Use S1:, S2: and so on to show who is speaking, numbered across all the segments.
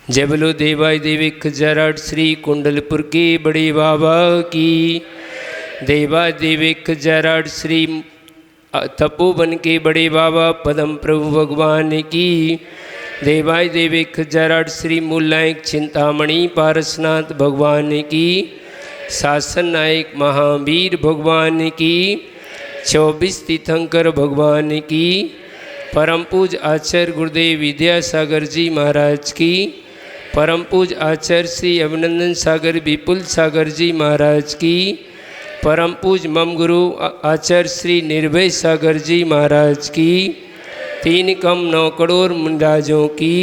S1: जय बोलो देवाय देविक जराट श्री कुंडलपुर के बड़े बाबा की। देवाय देविक जराट श्री तपोवन के बड़े बाबा पदम प्रभु भगवान की। देवाय देविक जराट श्री मूलायक चिंतामणि पारसनाथ भगवान की। शासन नायक महावीर भगवान की। 24 तीर्थंकर भगवान की। परम पूज आचार्य गुरुदेव विद्यासागर जी महाराज की। परम पूज आचार्य श्री अभिनंदन सागर विपुल सागर जी महाराज की। परम पूज मम गुरु आचार्य श्री निर्भय सागर जी महाराज की। 3 कम 9 करोड़ मुंडाजों की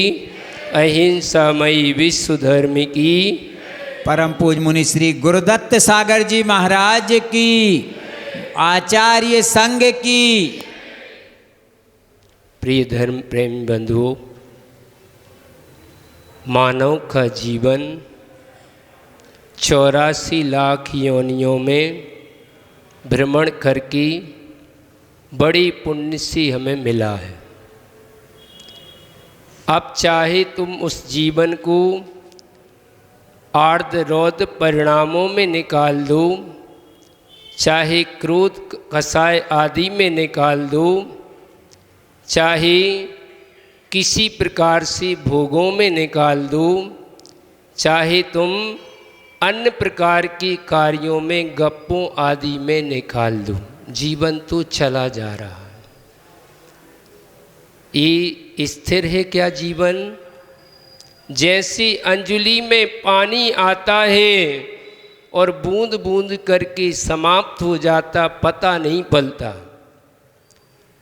S1: अहिंसामयी विश्व धर्म की।
S2: परम पूज मुनि श्री गुरुदत्त सागर जी महाराज की। आचार्य संघ की।
S1: प्रिय धर्म प्रेम बंधुओं, मानव का जीवन 84 लाख योनियों में भ्रमण करके बड़ी पुण्य से हमें मिला है। अब चाहे तुम उस जीवन को आर्द रौद परिणामों में निकाल दो, चाहे क्रोध कसाय आदि में निकाल दो, चाहे किसी प्रकार से भोगों में निकाल दो, चाहे तुम अन्य प्रकार के कार्यों में गप्पों आदि में निकाल दो, जीवन तो चला जा रहा है। ये स्थिर है क्या जीवन? जैसे अंजलि में पानी आता है और बूंद बूंद करके समाप्त हो जाता, पता नहीं पलता।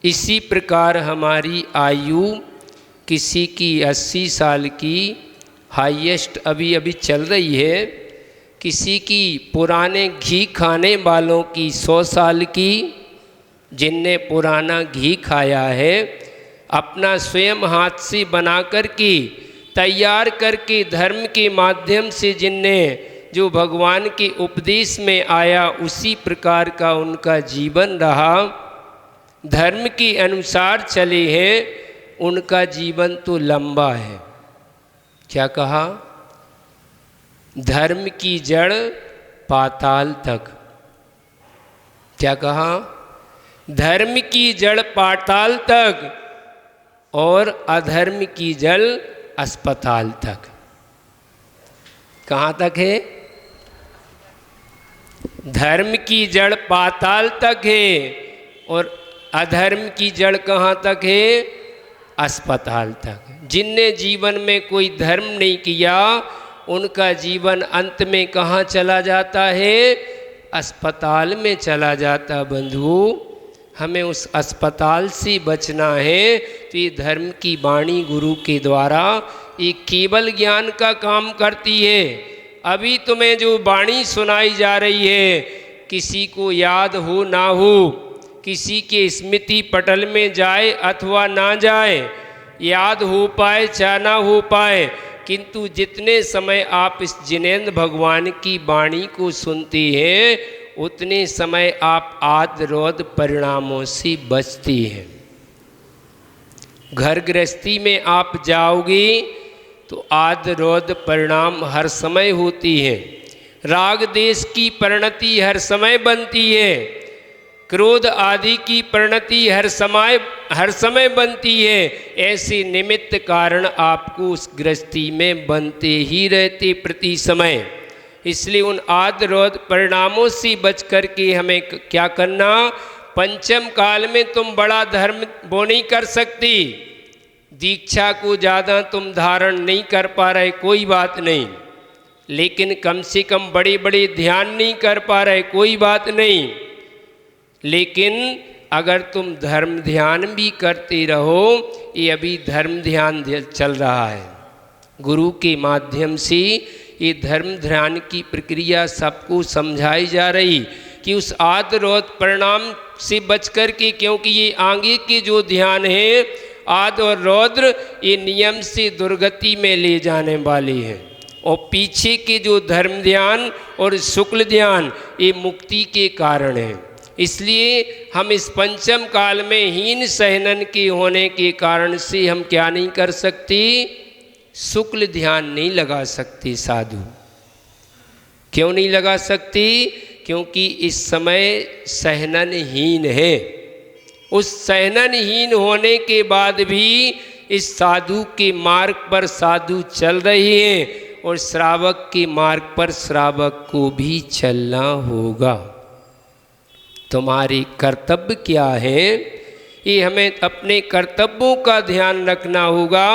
S1: इसी प्रकार हमारी आयु किसी की 80 साल की हाईएस्ट अभी चल रही है, किसी की पुराने घी खाने वालों की 100 साल की, जिनने पुराना घी खाया है, अपना स्वयं हाथ से बना करके तैयार करके धर्म के माध्यम से जिनने जो भगवान के उपदेश में आया उसी प्रकार का उनका जीवन रहा, धर्म के अनुसार चले हैं, उनका जीवन तो लंबा है। क्या कहा? धर्म की जड़ पाताल तक। क्या कहा? धर्म की जड़ पाताल तक और अधर्म की जड़ अस्पताल तक। कहाँ तक है? धर्म की जड़ पाताल तक है और अधर्म की जड़ कहाँ तक है? अस्पताल तक। जिनने जीवन में कोई धर्म नहीं किया, उनका जीवन अंत में कहाँ चला जाता है? अस्पताल में चला जाता। बंधुओं, हमें उस अस्पताल से बचना है। तो ये धर्म की वाणी गुरु के द्वारा ये केवल ज्ञान का काम करती है। अभी तुम्हें जो वाणी सुनाई जा रही है, किसी को याद हो ना हो, किसी के स्मृति पटल में जाए अथवा ना जाए, याद हो पाए चाहे ना हो पाए, किंतु जितने समय आप इस जिनेंद्र भगवान की वाणी को सुनते हैं, उतने समय आप आद रौद परिणामों से बचती हैं। घर गृहस्थी में आप जाओगे तो आद रौद परिणाम हर समय होती है। राग देश की परिणति हर समय बनती है। क्रोध आदि की परिणति हर समय बनती है। ऐसे निमित्त कारण आपको उस गृहस्थी में बनते ही रहते प्रति समय। इसलिए उन आद रौद परिणामों से बच करके हमें क्या करना? पंचम काल में तुम बड़ा धर्म वो नहीं कर सकती, दीक्षा को ज़्यादा तुम धारण नहीं कर पा रहे, कोई बात नहीं, लेकिन कम से कम बड़े बड़े ध्यान नहीं कर पा रहे, कोई बात नहीं, लेकिन अगर तुम धर्म ध्यान भी करते रहो, ये अभी धर्म ध्यान चल रहा है। गुरु के माध्यम से ये धर्म ध्यान की प्रक्रिया सबको समझाई जा रही कि उस आद रौद परिणाम से बच कर के, क्योंकि ये आगे के जो ध्यान है आद और रौद्र, ये नियम से दुर्गति में ले जाने वाले हैं, और पीछे के जो धर्म ध्यान और शुक्ल ध्यान ये मुक्ति के कारण है। इसलिए हम इस पंचम काल में हीन सहनन के होने के कारण से हम क्या नहीं कर सकते? शुक्ल ध्यान नहीं लगा सकती साधु। क्यों नहीं लगा सकती? क्योंकि इस समय सहननहीन है। उस सहननहीन होने के बाद भी इस साधु के मार्ग पर साधु चल रहे हैं और श्रावक के मार्ग पर श्रावक को भी चलना होगा। तुम्हारे कर्तव्य क्या है, ये हमें अपने कर्तव्यों का ध्यान रखना होगा।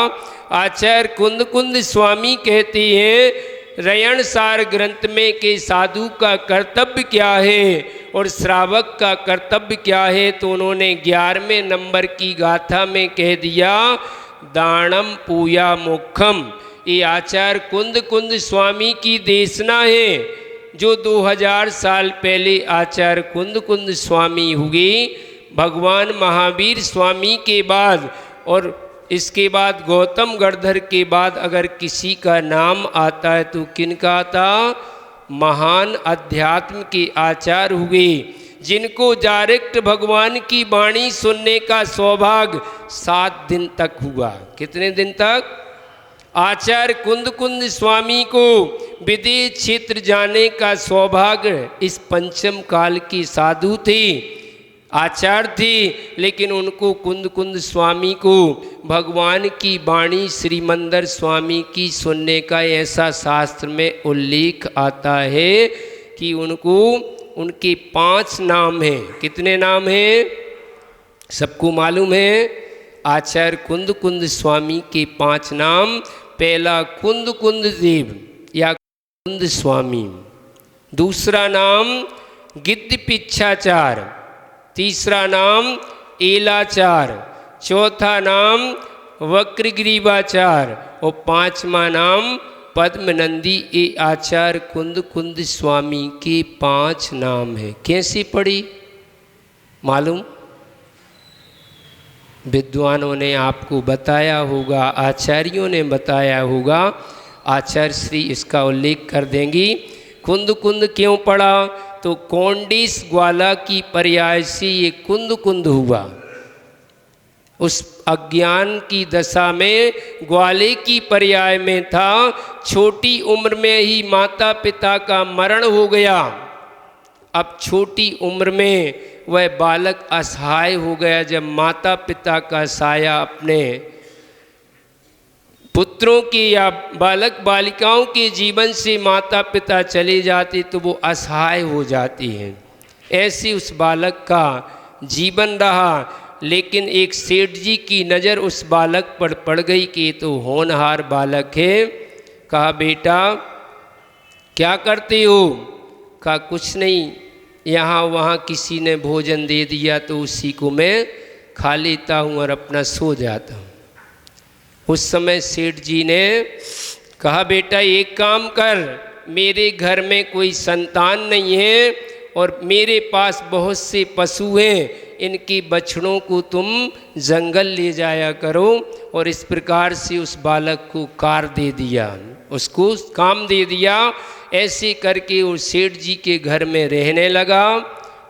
S1: आचार्य कुंद कुंद स्वामी कहते हैं रयण सार ग्रंथ में कि साधु का कर्तव्य क्या है और श्रावक का कर्तव्य क्या है, तो उन्होंने 11वें नंबर की गाथा में कह दिया दानम पूया मुखम। ये आचार्य कुंद कुंद स्वामी की देशना है, जो 2000 साल पहले आचार्य कुंद कुंद स्वामी हुए। भगवान महावीर स्वामी के बाद और इसके बाद गौतम गढ़धर के बाद अगर किसी का नाम आता है तो किनका आता? महान अध्यात्म के आचार्य हुए, जिनको डायरेक्ट भगवान की वाणी सुनने का सौभाग्य 7 दिन तक हुआ। कितने दिन तक? आचार्य कुंद कुंद स्वामी को विदेश क्षेत्र जाने का सौभाग्य इस पंचम काल की साधु थे, आचार्य थे, लेकिन उनको कुंद कुंद स्वामी को भगवान की वाणी श्रीमंदर स्वामी की सुनने का ऐसा शास्त्र में उल्लेख आता है कि उनको उनके 5 नाम हैं। कितने नाम हैं? सबको मालूम है? आचार्य कुंद कुंद स्वामी के 5 नाम। पहला कुंद कुंद देव या कुंद स्वामी, दूसरा नाम गिद्ध पिच्छाचार, तीसरा नाम एलाचार, चौथा नाम वक्रग्रीवाचार और 5वां नाम पद्मनंदी। ये आचार्य कुंद कुंद स्वामी के 5 नाम है। कैसे पढ़ी मालूम? विद्वानों ने आपको बताया होगा, आचार्यों ने बताया होगा, आचार्य श्री इसका उल्लेख कर देंगी। कुंद कुंद क्यों पढ़ा? तो कौंडिस ग्वाला की पर्याय से ये कुंद कुंद हुआ। उस अज्ञान की दशा में ग्वाले की पर्याय में था। छोटी उम्र में ही माता पिता का मरण हो गया। अब छोटी उम्र में वह बालक असहाय हो गया। जब माता पिता का साया अपने पुत्रों के या बालक बालिकाओं के जीवन से माता पिता चले जाते तो वो असहाय हो जाती हैं। ऐसे उस बालक का जीवन रहा, लेकिन एक सेठ जी की नज़र उस बालक पर पड़ गई कि ये तो होनहार बालक है। कहा बेटा क्या करते हो? कहा कुछ नहीं, यहाँ वहाँ किसी ने भोजन दे दिया तो उसी को मैं खा लेता हूँ और अपना सो जाता हूँ। उस समय सेठ जी ने कहा बेटा एक काम कर, मेरे घर में कोई संतान नहीं है और मेरे पास बहुत से पशु हैं, इनके बछड़ों को तुम जंगल ले जाया करो। और इस प्रकार से उस बालक को कार दे दिया, उसको काम दे दिया। ऐसे करके वो सेठ जी के घर में रहने लगा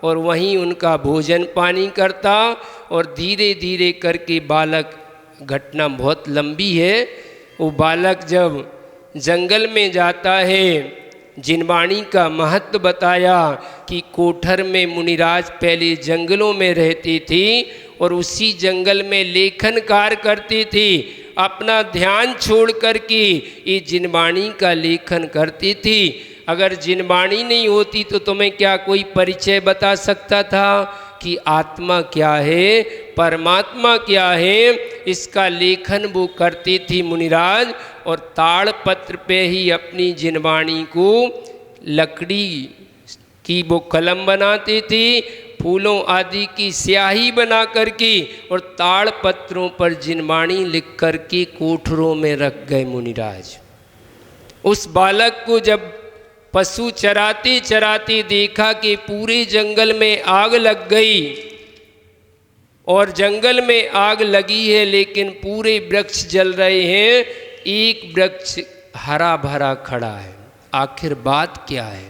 S1: और वहीं उनका भोजन पानी करता। और धीरे धीरे करके बालक, घटना बहुत लंबी है, वो बालक जब जंगल में जाता है, जिनवाणी का महत्व बताया कि कोठर में मुनिराज पहले जंगलों में रहते थे और उसी जंगल में लेखन कार्य करते थे। अपना ध्यान छोड़ करके ये जिनवाणी का लेखन करते थे। अगर जिनवाणी नहीं होती तो तुम्हें क्या कोई परिचय बता सकता था कि आत्मा क्या है, परमात्मा क्या है? इसका लेखन वो करते थे मुनिराज। और ताड़ पत्र पे ही अपनी जिनवाणी को लकड़ी की वो कलम बनाते थे, फूलों आदि की स्याही बना करके, और ताड़ पत्रों पर जिनवाणी लिख करके कोठरों में रख गए मुनिराज। उस बालक को जब पशु चराते चराते देखा कि पूरे जंगल में आग लग गई, और जंगल में आग लगी है लेकिन पूरे वृक्ष जल रहे हैं, एक वृक्ष हरा भरा खड़ा है। आखिर बात क्या है?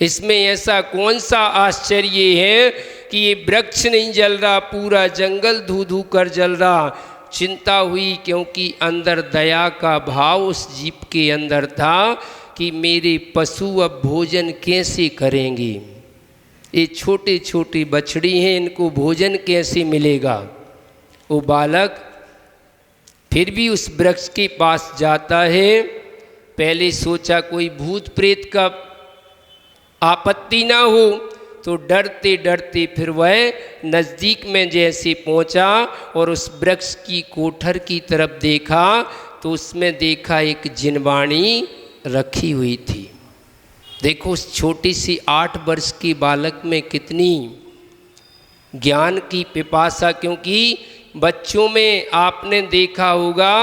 S1: इसमें ऐसा कौन सा आश्चर्य है कि ये वृक्ष नहीं जल रहा, पूरा जंगल धू धू कर जल रहा? चिंता हुई, क्योंकि अंदर दया का भाव उस जीव के अंदर था कि मेरे पशु अब भोजन कैसे करेंगे, ये छोटे छोटे बछड़ी हैं, इनको भोजन कैसे मिलेगा। वो बालक फिर भी उस वृक्ष के पास जाता है। पहले सोचा कोई भूत प्रेत का आपत्ति ना हो, तो डरते डरते फिर वह नज़दीक में जैसे पहुंचा और उस वृक्ष की कोठर की तरफ देखा, तो उसमें देखा एक जिनवाणी रखी हुई थी। देखो उस छोटी सी 8 वर्ष की बालक में कितनी ज्ञान की पिपासा, क्योंकि बच्चों में आपने देखा होगा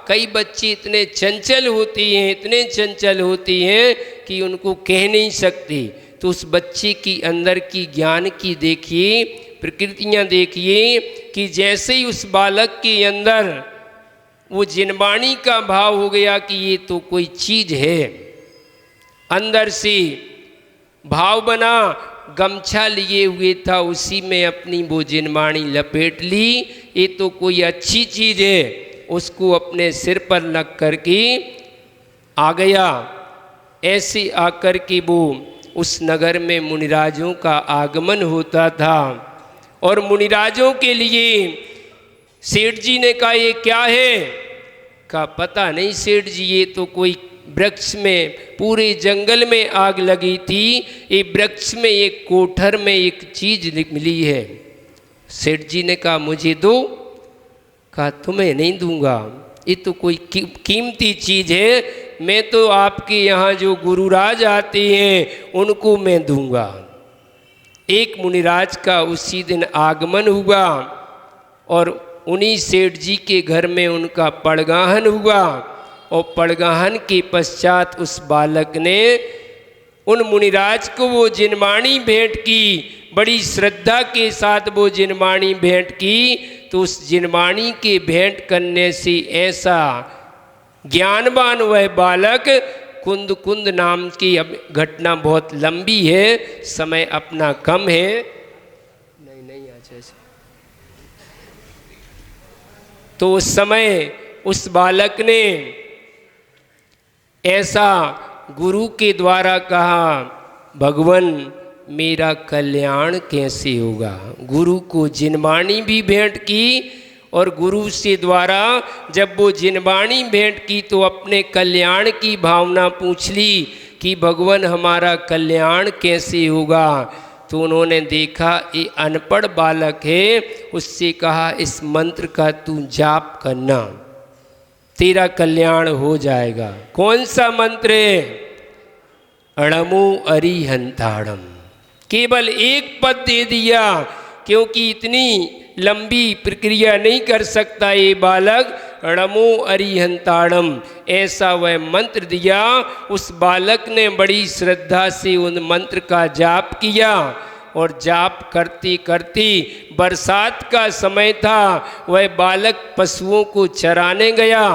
S1: कई बच्चे इतने चंचल होती हैं, इतने चंचल होती हैं कि उनको कह नहीं सकते। तो उस बच्चे की अंदर की ज्ञान की देखिए, प्रकृतियाँ देखिए कि जैसे ही उस बालक के अंदर वो जिनवाणी का भाव हो गया कि ये तो कोई चीज़ है, अंदर से भाव बना, गमछा लिए हुए था उसी में अपनी वो जिनवाणी लपेट ली, ये तो कोई अच्छी चीज़ है, उसको अपने सिर पर रख करके आ गया। ऐसे आकर के वो उस नगर में मुनिराजों का आगमन होता था और मुनिराजों के लिए सेठ जी ने कहा ये क्या है, का पता नहीं सेठ जी, ये तो कोई वृक्ष में, पूरे जंगल में आग लगी थी, ये वृक्ष में एक कोठर में एक चीज मिली है। सेठ जी ने कहा मुझे दो, कहा तुम्हें नहीं दूंगा, ये तो कोई कीमती चीज है, मैं तो आपके यहाँ जो गुरुराज आते हैं उनको मैं दूंगा। एक मुनिराज का उसी दिन आगमन हुआ और उन्हीं सेठ जी के घर में उनका पड़गाहन हुआ और पड़गाहन के पश्चात उस बालक ने उन मुनिराज को वो जिनवाणी भेंट की, बड़ी श्रद्धा के साथ वो जिनवाणी भेंट की। तो उस जिनवाणी के भेंट करने से ऐसा ज्ञानवान वह बालक, कुंद कुंद नाम की, अब घटना बहुत लंबी है, समय अपना कम है, नहीं अच्छा से। तो उस समय उस बालक ने ऐसा गुरु के द्वारा कहा, भगवान मेरा कल्याण कैसे होगा। गुरु को जिनवाणी भी भेंट की और गुरु से द्वारा जब वो जिनवाणी भेंट की तो अपने कल्याण की भावना पूछ ली कि भगवान हमारा कल्याण कैसे होगा। तो उन्होंने देखा ये अनपढ़ बालक है, उससे कहा इस मंत्र का तू जाप करना, तेरा कल्याण हो जाएगा। कौन सा मंत्र है? अणमो अरिहंताणम। केवल एक पद दे दिया, क्योंकि इतनी लंबी प्रक्रिया नहीं कर सकता ये बालक। अणमो अरिहंताणम ऐसा वह मंत्र दिया। उस बालक ने बड़ी श्रद्धा से उन मंत्र का जाप किया और जाप करते करते बरसात का समय था, वह बालक पशुओं को चराने गया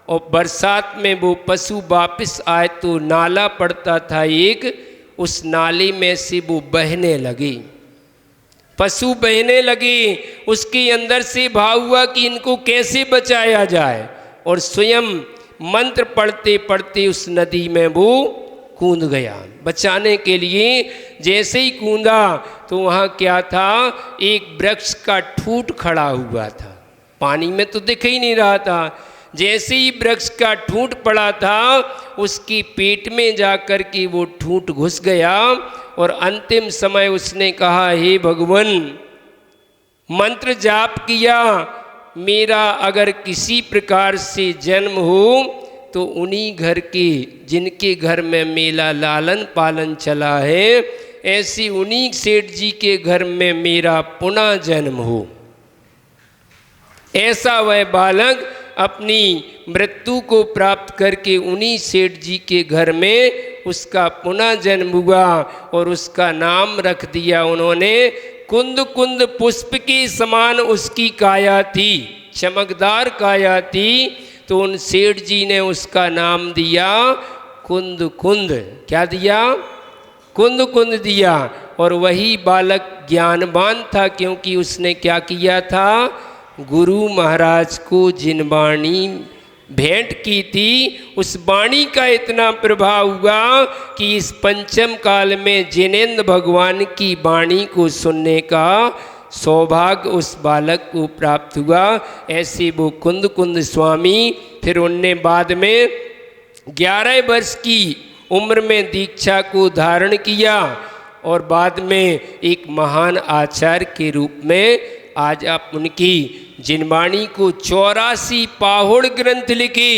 S1: और बरसात में वो पशु वापस आए तो नाला पड़ता था एक, उस नाले में से वो बहने लगी, पशु बहने लगे। उसके अंदर से भाव हुआ कि इनको कैसे बचाया जाए और स्वयं मंत्र पढ़ते पढ़ते उस नदी में वो कूद गया बचाने के लिए। जैसे ही कूदा तो वहाँ क्या था, एक वृक्ष का ठूंठ खड़ा हुआ था, पानी में तो दिख ही नहीं रहा था। जैसे ही वृक्ष का ठूंठ पड़ा था, उसके पेट में जाकर के वो ठूंठ घुस गया और अंतिम समय उसने कहा, हे भगवान, मंत्र जाप किया, मेरा अगर किसी प्रकार से जन्म हो तो उन्हीं घर के, जिनके घर में मेरा लालन पालन चला है, ऐसी उन्हीं सेठ जी के घर में मेरा पुनः जन्म हो। ऐसा वह बालक अपनी मृत्यु को प्राप्त करके उन्हीं सेठ जी के घर में उसका पुनः जन्म हुआ और उसका नाम रख दिया उन्होंने, कुंद कुंद पुष्प के समान उसकी काया थी, चमकदार काया थी। तो उन सेठ जी ने उसका नाम दिया कुंद कुंद। क्या दिया? कुंद कुंद दिया। और वही बालक ज्ञानवान था, क्योंकि उसने क्या किया था, गुरु महाराज को जिन वाणी भेंट की थी उस वाणी का इतना प्रभाव हुआ कि इस पंचम काल में जिनेंद्र भगवान की वाणी को सुनने का सौभाग्य उस बालक को प्राप्त हुआ। ऐसे वो कुंद कुंद स्वामी फिर उनने बाद में 11 वर्ष की उम्र में दीक्षा को धारण किया और बाद में एक महान आचार्य के रूप में आज आप उनकी जिनवाणी को 84 पाहुड़ ग्रंथ लिखे,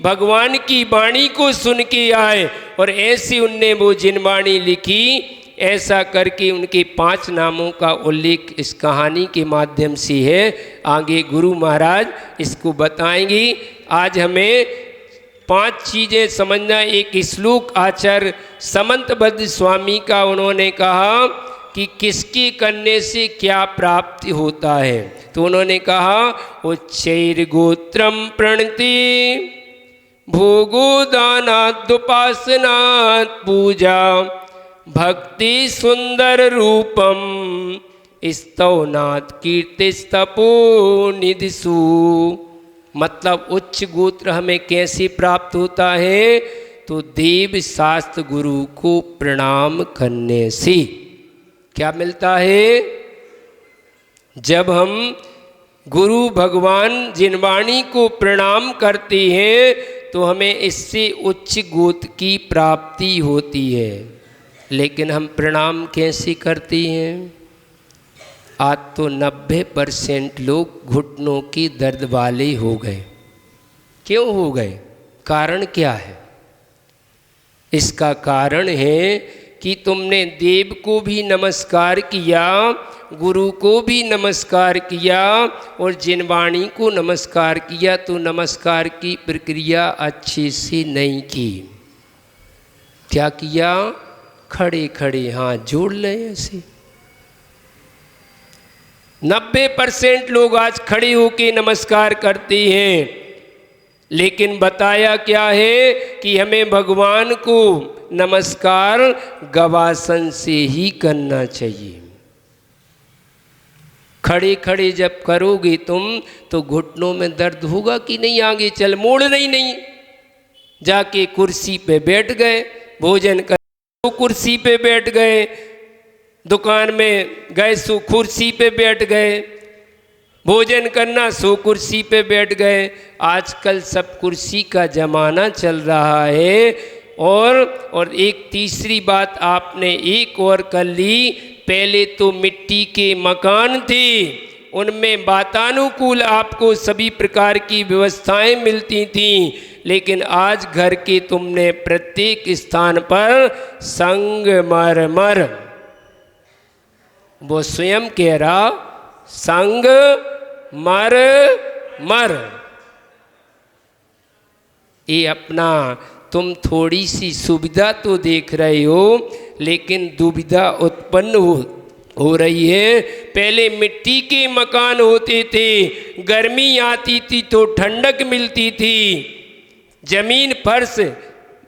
S1: भगवान की वाणी को सुन के आए और ऐसे उनने वो जिनवाणी लिखी। ऐसा करके उनके 5 नामों का उल्लेख इस कहानी के माध्यम से है। आगे गुरु महाराज इसको बताएंगे। आज हमें 5 चीज़ें समझना। एक श्लोक आचार्य समंतबद्ध स्वामी का उन्होंने कहा कि किसके करने से क्या प्राप्ति होता है, तो उन्होंने कहा उच्चैर गोत्रम प्रणति भोगो दानात् उपासनात् पूजा भक्ति सुंदर रूपम स्तवनात् कीर्तिस्तपो निधिषु। मतलब उच्च गोत्र हमें कैसे प्राप्त होता है, तो देव शास्त्र गुरु को प्रणाम करने से क्या मिलता है। जब हम गुरु भगवान जिनवाणी को प्रणाम करते हैं तो हमें इससे उच्च गोत्र की प्राप्ति होती है। लेकिन हम प्रणाम कैसे करते हैं। आज तो 90% लोग घुटनों की दर्द वाले हो गए। क्यों हो गए, कारण क्या है। इसका कारण है कि तुमने देव को भी नमस्कार किया, गुरु को भी नमस्कार किया और जिनवाणी को नमस्कार किया, तो नमस्कार की प्रक्रिया अच्छे से नहीं की। क्या किया, खड़े खड़े हाथ जोड़ लें ऐसे। 90% लोग आज खड़े होके नमस्कार करते हैं, लेकिन बताया क्या है कि हमें भगवान को नमस्कार गवासन से ही करना चाहिए। खड़े खड़े जब करोगे तुम तो घुटनों में दर्द होगा कि नहीं, आगे चल मोड़ नहीं। जाके कुर्सी पे बैठ गए, भोजन कर तो कुर्सी पे बैठ गए, दुकान में गए सो कुर्सी पे बैठ गए, भोजन करना सो कुर्सी पे बैठ गए। आजकल सब कुर्सी का ज़माना चल रहा है। और एक तीसरी बात आपने एक और कर ली, पहले तो मिट्टी के मकान थे, उनमें वातानुकूल आपको सभी प्रकार की व्यवस्थाएं मिलती थीं, लेकिन आज घर के तुमने प्रत्येक स्थान पर संगमरमर, वो स्वयं कह रहा संगमरमर, ये अपना तुम थोड़ी सी सुविधा तो देख रहे हो, लेकिन दुविधा उत्पन्न हो रही है। पहले मिट्टी के मकान होते थे, गर्मी आती थी तो ठंडक मिलती थी, जमीन फर्श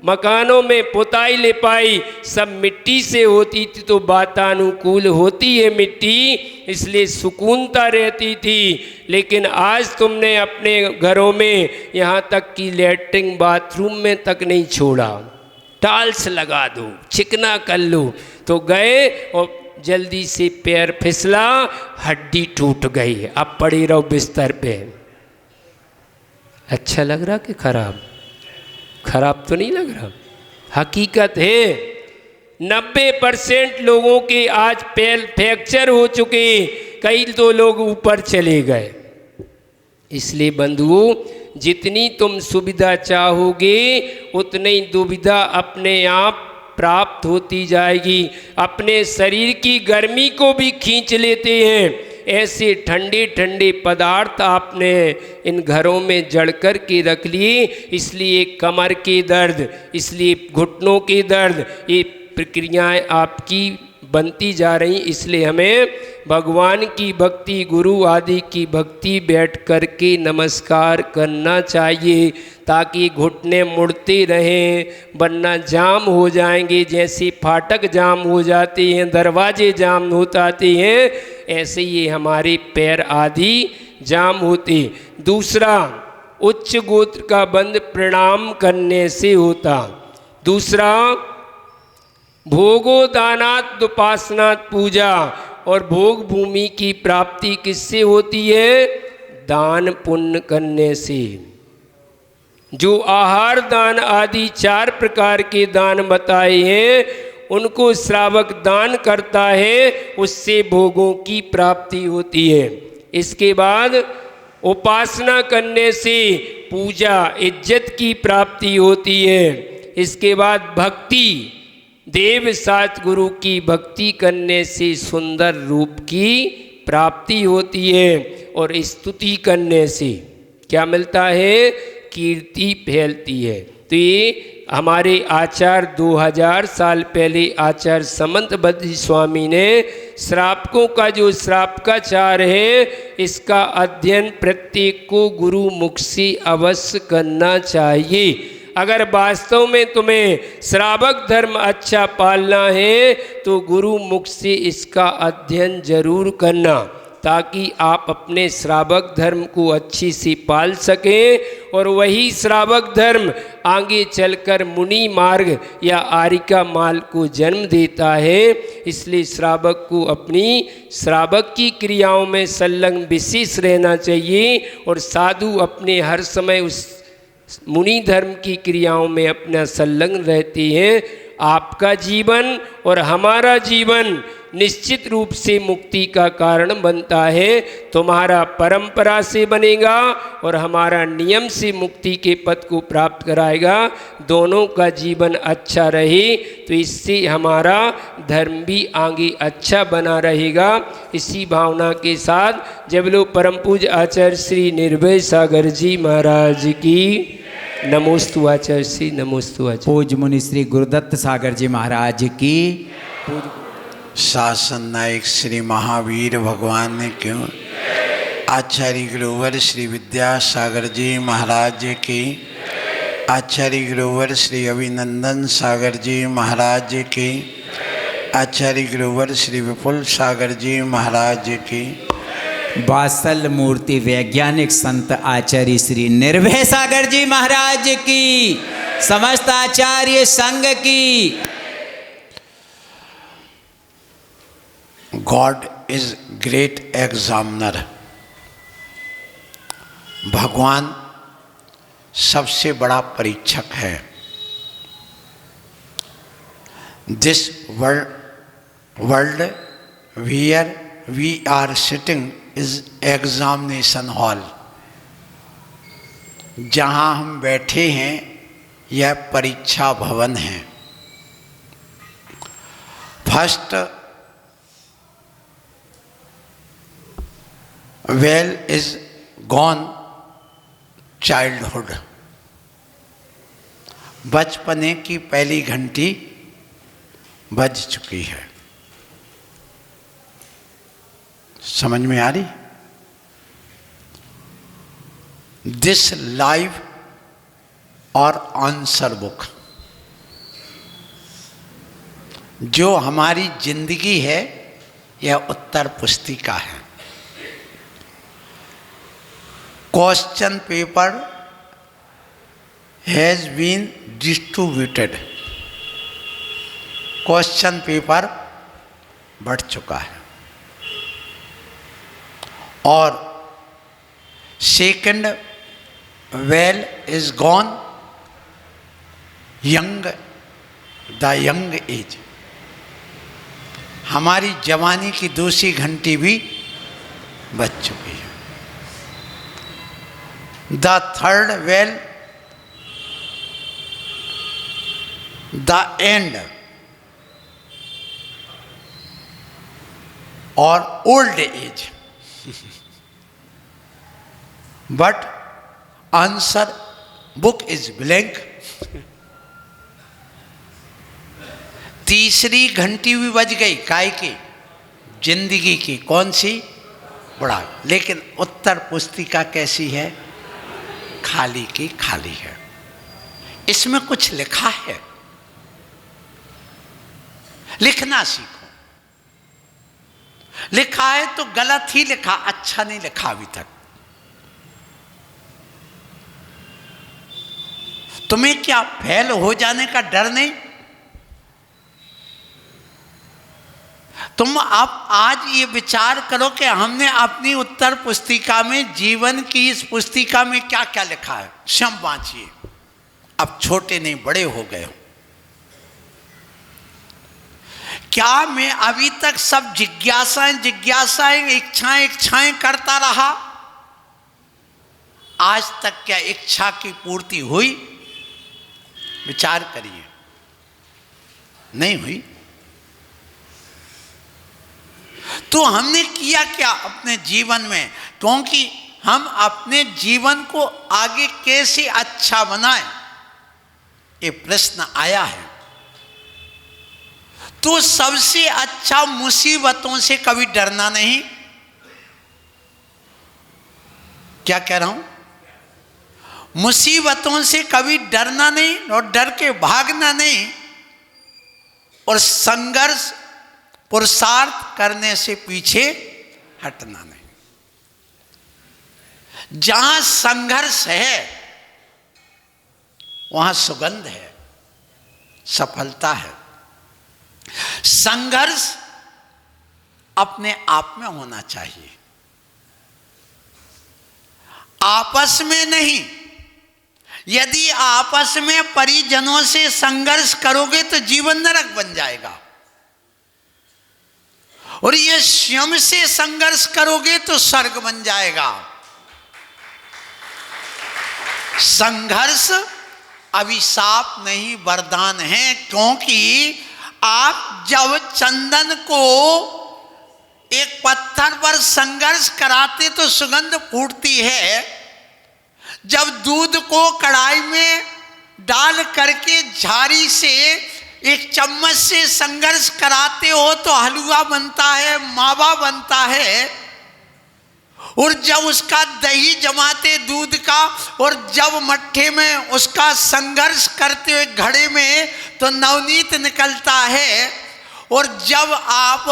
S1: मकानों में पुताई लिपाई सब मिट्टी से होती थी, तो वातानुकूल होती है मिट्टी, इसलिए सुकूनता रहती थी। लेकिन आज तुमने अपने घरों में यहाँ तक कि लैट्रिन बाथरूम में तक नहीं छोड़ा, टाइल्स लगा दो, चिकना कर लो, तो गए और जल्दी से पैर फिसला, हड्डी टूट गई, अब पड़े रहो बिस्तर पे। अच्छा लग रहा कि खराब? खराब तो नहीं लग रहा। हकीकत है 90% लोगों के आज पैर फ्रैक्चर हो चुके, कई तो लोग ऊपर चले गए। इसलिए बंधुओं, जितनी तुम सुविधा चाहोगे उतनी दुविधा अपने आप प्राप्त होती जाएगी। अपने शरीर की गर्मी को भी खींच लेते हैं। ऐसे ठंडे ठंडे पदार्थ आपने इन घरों में जड़ कर के रख लिए, इसलिए कमर के दर्द, इसलिए घुटनों के दर्द, ये प्रक्रियाएं आपकी बनती जा रही। इसलिए हमें भगवान की भक्ति, गुरु आदि की भक्ति बैठ कर के नमस्कार करना चाहिए, ताकि घुटने मुड़ते रहें, वरना जाम हो जाएंगे। जैसे फाटक जाम हो जाते हैं, दरवाजे जाम हो जाते हैं, ऐसे ही हमारे पैर आदि जाम होते। दूसरा, उच्च गोत्र का बंध प्रणाम करने से होता। दूसरा, भोगो दानात उपासनात पूजा, और भोग भूमि की प्राप्ति किससे होती है? दान पुण्य करने से। जो आहार दान आदि 4 प्रकार के दान बताए हैं, उनको श्रावक दान करता है, उससे भोगों की प्राप्ति होती है। इसके बाद उपासना करने से पूजा इज्जत की प्राप्ति होती है। इसके बाद भक्ति, देव सात गुरु की भक्ति करने से सुंदर रूप की प्राप्ति होती है। और स्तुति करने से क्या मिलता है? कीर्ति फैलती है। तो ये हमारे आचार्य 2000 साल पहले आचार्य समंतबद्ध स्वामी ने श्रावकों का जो श्राप का चार है, इसका अध्ययन प्रत्येक को गुरु मुख से अवश्य करना चाहिए। अगर वास्तव में तुम्हें श्रावक धर्म अच्छा पालना है तो गुरु मुख से इसका अध्ययन जरूर करना, ताकि आप अपने श्रावक धर्म को अच्छी से पाल सकें। और वही श्रावक धर्म आगे चलकर मुनि मार्ग या आरिका माल को जन्म देता है। इसलिए श्रावक को अपनी श्रावक की क्रियाओं में संलग्न विशेष रहना चाहिए, और साधु अपने हर समय उस मुनि धर्म की क्रियाओं में अपना संलग्न रहते हैं। आपका जीवन और हमारा जीवन निश्चित रूप से मुक्ति का कारण बनता है। तुम्हारा परंपरा से बनेगा और हमारा नियम से मुक्ति के पद को प्राप्त कराएगा। दोनों का जीवन अच्छा रहे तो इससे हमारा धर्म भी आगे अच्छा बना रहेगा। इसी भावना के साथ जब लोग परम पूज्य आचार्य श्री निर्भय सागर जी महाराज की नमोस्तु आचार्य श्री नमोस्तु आचार्य।
S2: पूज्य मुनि श्री गुरुदत्त सागर जी महाराज की।
S3: शासन नायक श्री महावीर भगवान क्यों, आचार्य गुरुवर श्री विद्यासागर जी महाराज की, आचार्य गुरुवर श्री अभिनंदन सागर जी महाराज की, आचार्य गुरुवर श्री विपुल सागर जी महाराज की,
S2: वात्सल मूर्ति वैज्ञानिक संत आचार्य श्री निर्भय सागर जी महाराज की, समस्त आचार्य संघ की।
S3: God is great examiner. भगवान सबसे बड़ा परीक्षक है। This world where we are sitting is examination hall. जहाँ हम बैठे हैं यह परीक्षा भवन है। First well is gone childhood. बचपने की पहली घंटी बज चुकी है। समझ में आ रही? दिस लाइव और आंसर बुक, जो हमारी जिंदगी है यह उत्तर पुस्तिका है। Question paper has been distributed. Question paper बढ़ चुका है। और second bell is gone young, the young age. हमारी जवानी की दूसरी घंटी भी बज चुकी है। The third bell the end और old age. But answer book is blank. तीसरी घंटी भी बज गई। काय की? जिंदगी की। कौन सी? बड़ा। लेकिन उत्तर पुस्तिका कैसी है? खाली की खाली है। इसमें कुछ लिखा है। लिखना सीखो। लिखा है तो गलत ही लिखा, अच्छा नहीं लिखा अभी तक। तुम्हें क्या फेल हो जाने का डर नहीं? तुम अब आज ये विचार करो कि हमने अपनी उत्तर पुस्तिका में, जीवन की इस पुस्तिका में क्या क्या लिखा है। स्वयं वांचिए, अब छोटे नहीं बड़े हो गए हो। क्या मैं अभी तक सब जिज्ञासाएं इच्छाएं करता रहा? आज तक क्या इच्छा की पूर्ति हुई? विचार करिए, नहीं हुई। तो हमने किया क्या अपने जीवन में? क्योंकि हम अपने जीवन को आगे कैसे अच्छा बनाएं, ये प्रश्न आया है। तो सबसे अच्छा मुसीबतों से कभी डरना नहीं। क्या कह रहा हूं? मुसीबतों से कभी डरना नहीं और डर के भागना नहीं, और संघर्ष पुरुषार्थ करने से पीछे हटना नहीं। जहां संघर्ष है वहां सुगंध है, सफलता है। संघर्ष अपने आप में होना चाहिए, आपस में नहीं। यदि आपस में परिजनों से संघर्ष करोगे तो जीवन नरक बन जाएगा, और ये स्वयं से संघर्ष करोगे तो स्वर्ग बन जाएगा। संघर्ष अभिशाप नहीं, वरदान है। क्योंकि आप जब चंदन को एक पत्थर पर संघर्ष कराते तो सुगंध फूटती है। जब दूध को कढ़ाई में डाल करके झारी से एक चम्मच से संघर्ष कराते हो तो हलवा बनता है, मावा बनता है। और जब उसका दही जमाते दूध का, और जब मट्ठे में उसका संघर्ष करते हुए घड़े में, तो नवनीत निकलता है। और जब आप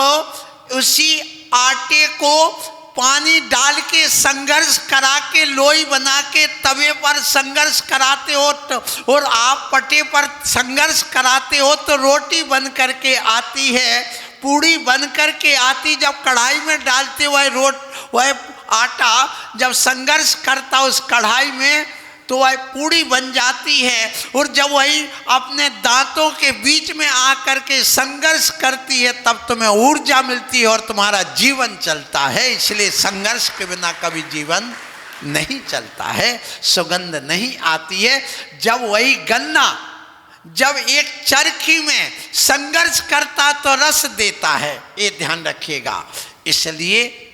S3: उसी आटे को पानी डाल के संघर्ष करा के लोई बना के तवे पर संघर्ष कराते हो तो, और आप पटे पर संघर्ष कराते हो तो रोटी बन करके आती है, पूड़ी बन करके आती। जब कढ़ाई में डालते वह आटा जब संघर्ष करता उस कढ़ाई में तो वह पूड़ी बन जाती है। और जब वही अपने दांतों के बीच में आकर के संघर्ष करती है तब तुम्हें ऊर्जा मिलती है और तुम्हारा जीवन चलता है। इसलिए संघर्ष के बिना कभी जीवन नहीं चलता है, सुगंध नहीं आती है। जब वही गन्ना जब एक चरखी में संघर्ष करता तो रस देता है, ये ध्यान रखिएगा। इसलिए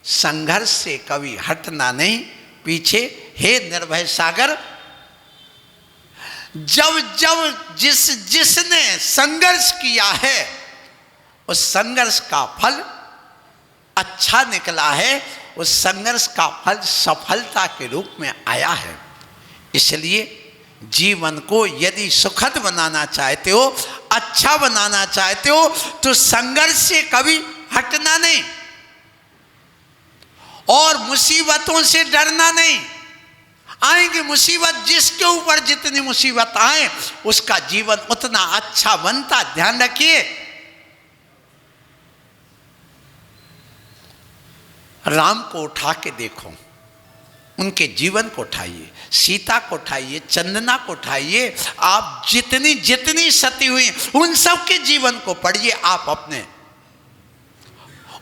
S3: संघर्ष से कभी हटना नहीं पीछे। हे निर्भय सागर, जब जिसने संघर्ष किया है उस संघर्ष का फल अच्छा निकला है, उस संघर्ष का फल सफलता के रूप में आया है। इसलिए जीवन को यदि सुखद बनाना चाहते हो, अच्छा बनाना चाहते हो, तो संघर्ष से कभी हटना नहीं और मुसीबतों से डरना नहीं। आएंगे मुसीबत, जिसके ऊपर जितनी मुसीबत आए उसका जीवन उतना अच्छा बनता। ध्यान रखिए, राम को उठा के देखो, उनके जीवन को उठाइए, सीता को उठाइए, चंदना को उठाइए, आप जितनी जितनी सती हुई उन सब के जीवन को पढ़िए आप अपने।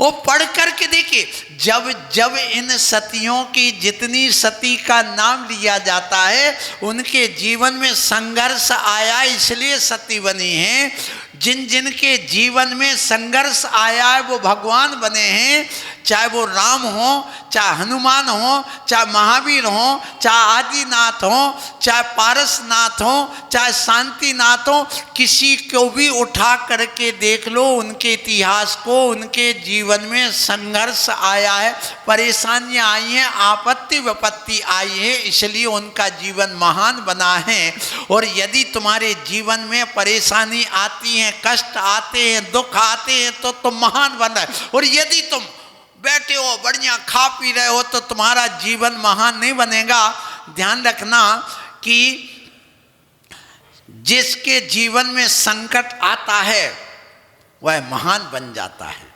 S3: वो पढ़ करके देखिए, जब जब इन सतियों की जितनी सती का नाम लिया जाता है उनके जीवन में संघर्ष आया, इसलिए सती बनी हैं। जिन जिन के जीवन में संघर्ष आया है वो भगवान बने हैं। चाहे वो राम हो, चाहे हनुमान हो, चाहे महावीर हो, चाहे आदिनाथ हो, चाहे पारसनाथ हो, चाहे शांतिनाथ हो, किसी को भी उठा करके देख लो उनके इतिहास को। उनके जीवन में संघर्ष आया है, परेशानियां आई हैं, आपत्ति विपत्ति आई है, इसलिए उनका जीवन महान बना है। और यदि तुम्हारे जीवन में परेशानी आती है, कष्ट आते हैं, दुख आते हैं तो तुम महान बन रहे। और यदि तुम बैठे हो बढ़िया खा पी रहे हो तो तुम्हारा जीवन महान नहीं बनेगा। ध्यान रखना कि जिसके जीवन में संकट आता है वह महान बन जाता है।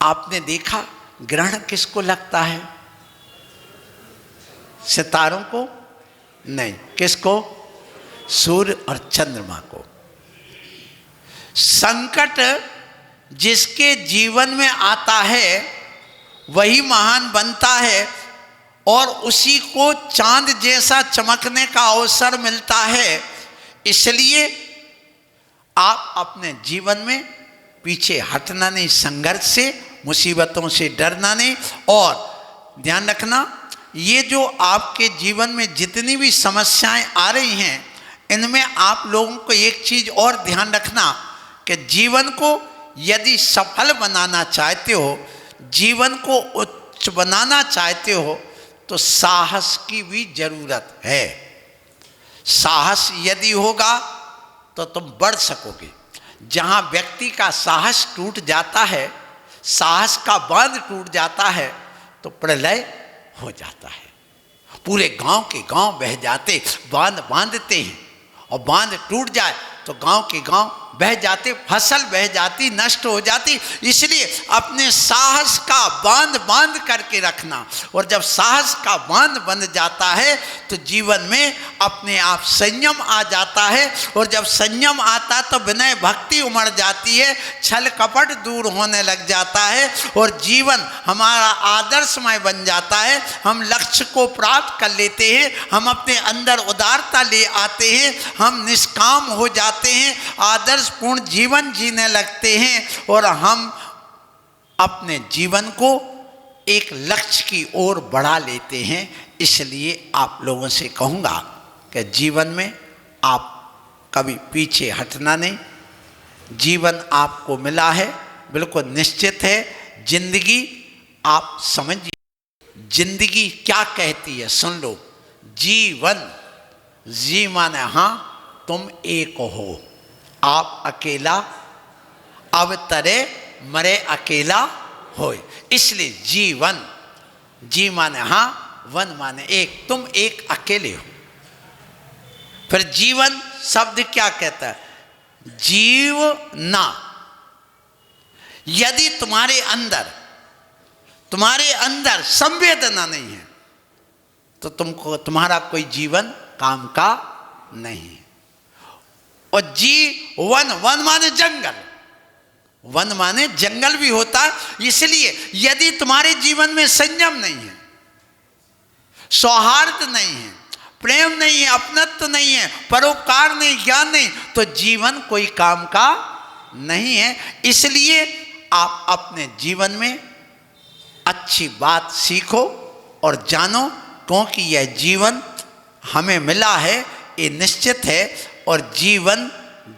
S3: आपने देखा ग्रहण किसको लगता है? सितारों को नहीं, किसको? सूर्य और चंद्रमा को। संकट जिसके जीवन में आता है वही महान बनता है और उसी को चांद जैसा चमकने का अवसर मिलता है। इसलिए आप अपने जीवन में पीछे हटना नहीं, संघर्ष से, मुसीबतों से डरना नहीं। और ध्यान रखना, ये जो आपके जीवन में जितनी भी समस्याएं आ रही हैं, इनमें आप लोगों को एक चीज और ध्यान रखना कि जीवन को यदि सफल बनाना चाहते हो, जीवन को उच्च बनाना चाहते हो, तो साहस की भी जरूरत है। साहस यदि होगा तो तुम बढ़ सकोगे। जहाँ व्यक्ति का साहस टूट जाता है, साहस का बांध टूट जाता है, तो प्रलय हो जाता है। पूरे गांव के गांव बह जाते, बांध बांधते हैं और बांध टूट जाए तो गांव के गांव बह जाते, फसल बह जाती, नष्ट हो जाती। इसलिए अपने साहस का बांध बांध करके रखना। और जब साहस का बांध बन जाता है तो जीवन में अपने आप संयम आ जाता है। और जब संयम आता तो विनय भक्ति उमड़ जाती है, छल कपट दूर होने लग जाता है और जीवन हमारा आदर्शमय बन जाता है। हम लक्ष्य को प्राप्त कर लेते हैं, हम अपने अंदर उदारता ले आते हैं, हम निष्काम हो जाते हैं, आदर्श पूर्ण जीवन जीने लगते हैं और हम अपने जीवन को एक लक्ष्य की ओर बढ़ा लेते हैं। इसलिए आप लोगों से कहूँगा कि जीवन में आप कभी पीछे हटना नहीं। जीवन आपको मिला है, बिल्कुल निश्चित है। जिंदगी आप समझिए, जिंदगी क्या कहती है सुन लो। जीवन, जी माने हाँ, तुम एक हो, आप अकेला अब तरे मरे अकेला होए। इसलिए जीवन, जी माने हाँ, वन माने एक, तुम एक अकेले हो। फिर जीवन शब्द क्या कहता है? जीवना। यदि तुम्हारे अंदर संवेदना नहीं है तो तुमको, तुम्हारा कोई जीवन काम का नहीं है। और वन, वन माने जंगल, वन माने जंगल भी होता है। इसलिए यदि तुम्हारे जीवन में संयम नहीं है, सौहार्द नहीं है, प्रेम नहीं है, अपनत्व नहीं है, परोपकार नहीं, ज्ञान नहीं, तो जीवन कोई काम का नहीं है। इसलिए आप अपने जीवन में अच्छी बात सीखो और जानो, क्योंकि यह जीवन हमें मिला है, ये निश्चित है। और जीवन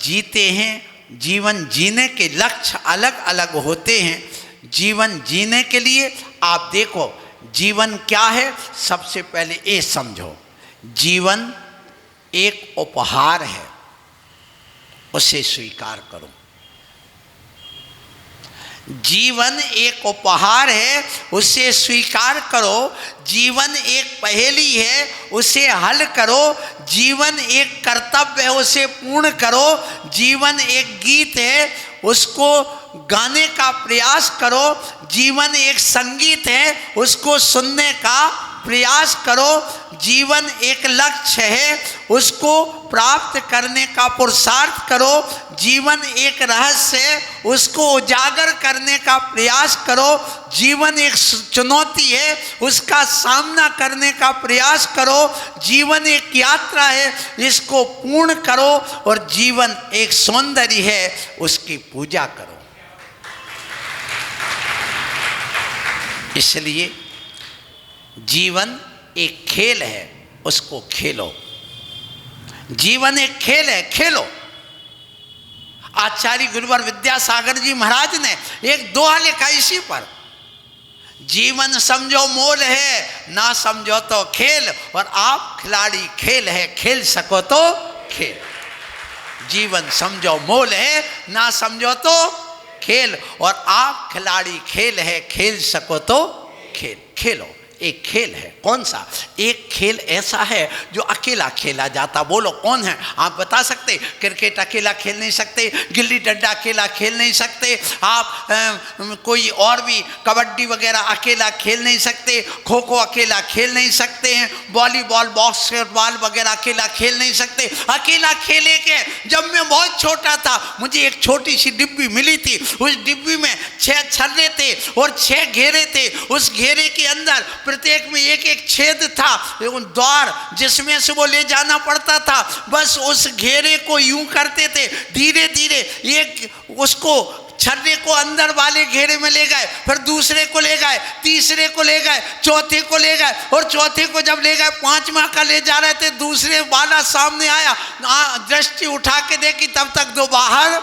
S3: जीते हैं, जीवन जीने के लक्ष्य अलग अलग होते हैं। जीवन जीने के लिए आप देखो जीवन क्या है। सबसे पहले ये समझो, जीवन एक उपहार है, उसे स्वीकार करो। जीवन एक उपहार है, उसे स्वीकार करो। जीवन एक पहेली है, उसे हल करो। जीवन एक कर्तव्य है, उसे पूर्ण करो। जीवन एक गीत है, उसको गाने का प्रयास करो। जीवन एक संगीत है, उसको सुनने का प्रयास करो। जीवन एक लक्ष्य है, उसको प्राप्त करने का पुरुषार्थ करो। जीवन एक रहस्य है, उसको उजागर करने का प्रयास करो। जीवन एक चुनौती है, उसका सामना करने का प्रयास करो। जीवन एक यात्रा है, इसको पूर्ण करो। और जीवन एक सौंदर्य है, उसकी पूजा करो। इसलिए जीवन एक खेल है, उसको खेलो। जीवन एक खेल है, खेलो। आचार्य गुरुवर विद्यासागर जी महाराज ने एक दोहा लिखा इसी पर, जीवन समझो मोल है, ना समझो तो खेल। और आप खिलाड़ी खेल है, खेल सको तो खेल। जीवन समझो मोल है, ना समझो तो खेल। और आप खिलाड़ी खेल है, खेल सको तो खेल। खेलो, एक खेल है। कौन सा? एक खेल ऐसा है जो अकेला खेला जाता। बोलो कौन है? आप बता सकते? क्रिकेट अकेला खेल नहीं सकते, गिल्ली डंडा अकेला खेल नहीं सकते, आप कोई और भी कबड्डी वगैरह अकेला खेल नहीं सकते, खो खो अकेला खेल नहीं सकते हैं, वॉलीबॉल बास्केटबॉल वगैरह अकेला खेल नहीं सकते। अकेला खेले के जब मैं बहुत छोटा था, मुझे एक छोटी सी डिब्बी मिली थी। उस डिब्बी में 6 छर्रे थे और 6 घेरे थे। उस घेरे के अंदर प्रत्येक में एक एक छेद था, द्वार, जिसमें से वो ले जाना पड़ता था। बस उस घेरे को यूं करते थे, धीरे धीरे एक उसको छर्रे को अंदर वाले घेरे में ले गए, फिर दूसरे को ले गए, तीसरे को ले गए, चौथे को ले गए, और चौथे को जब ले गए, 5वां का ले जा रहे थे, दूसरे वाला सामने आया, दृष्टि उठा के देखी, तब तक 2 बाहर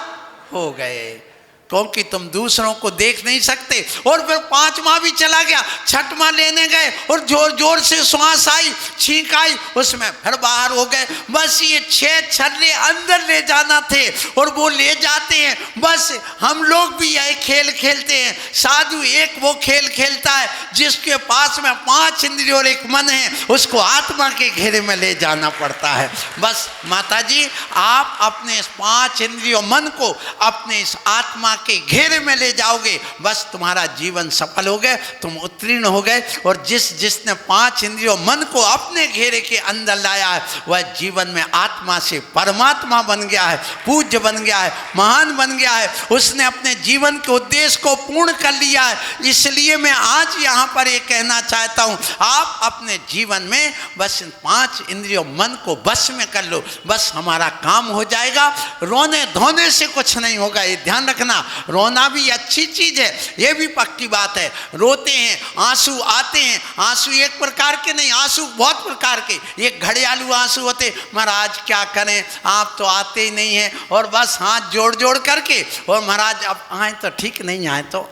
S3: हो गए, क्योंकि तुम दूसरों को देख नहीं सकते। और फिर 5वां भी चला गया, 6वां लेने गए और जोर जोर से श्वास आई, छींक आई, उसमें फिर बाहर हो गए। बस ये 6 छर्रे अंदर ले जाना थे और वो ले जाते हैं। बस हम लोग भी यही खेल खेलते हैं। साधु एक वो खेल खेलता है जिसके पास में 5 इंद्रिय और 1 मन है, उसको आत्मा के घेरे में ले जाना पड़ता है। बस माता जी, आप अपने इस 5 इंद्रियों मन को अपने इस आत्मा के घेरे में ले जाओगे, बस तुम्हारा जीवन सफल हो गए, तुम उत्तीर्ण हो गए। और जिसने 5 इंद्रियों मन को अपने घेरे के अंदर लाया है, वह जीवन में आत्मा से परमात्मा बन गया है, पूज्य बन गया है, महान बन गया है। उसने अपने जीवन के उद्देश्य को पूर्ण कर लिया है। इसलिए मैं आज यहाँ पर ये कहना चाहता हूँ, आप अपने जीवन में बस 5 इंद्रियों मन को बस में कर लो, बस हमारा काम हो जाएगा। रोने धोने से कुछ नहीं होगा, ये ध्यान रखना। रोना भी अच्छी चीज है, ये भी पक्की बात है। रोते हैं, आंसू आते हैं, आंसू एक प्रकार के नहीं, आंसू बहुत प्रकार के। एक घड़ियालू आंसू होते, महाराज क्या करें, आप तो आते ही नहीं हैं, और बस हाथ जोड़ जोड़ करके, और महाराज अब आए तो ठीक, नहीं आए तो